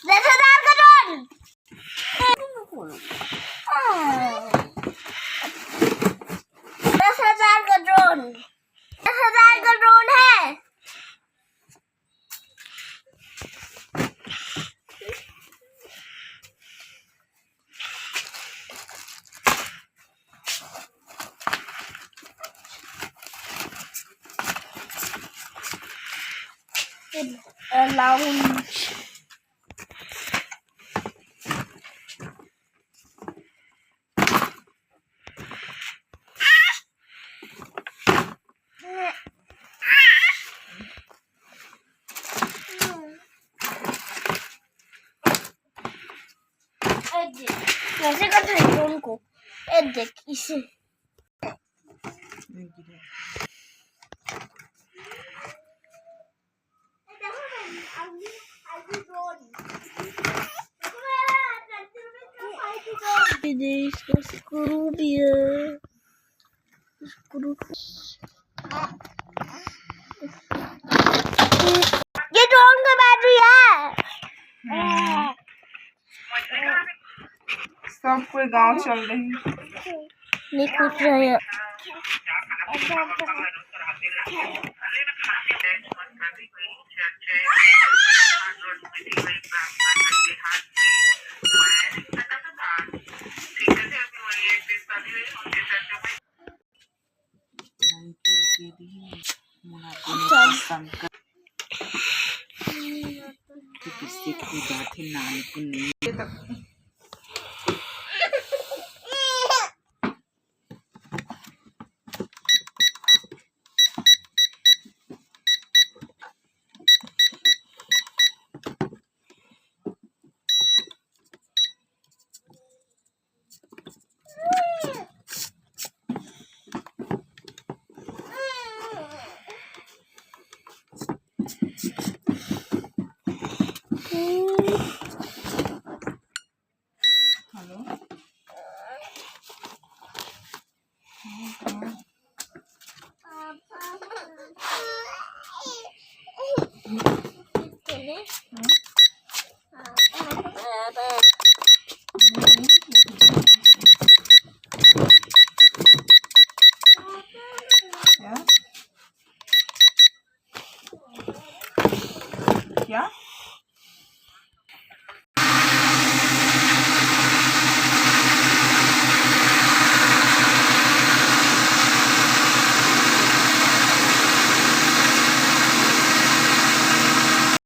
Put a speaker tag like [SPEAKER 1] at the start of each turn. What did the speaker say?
[SPEAKER 1] रसदार का ड्रोन है। लाउंज कैसे करते हैं ड्रोन को? देख इसे इसका स्क्रू भी है। स्क्रू ये ड्रोन का बैटरी है।
[SPEAKER 2] सब कोई गांव चल रही
[SPEAKER 1] नहीं कुछ रहे हैं।
[SPEAKER 2] किसी की बात ही नानी को नहीं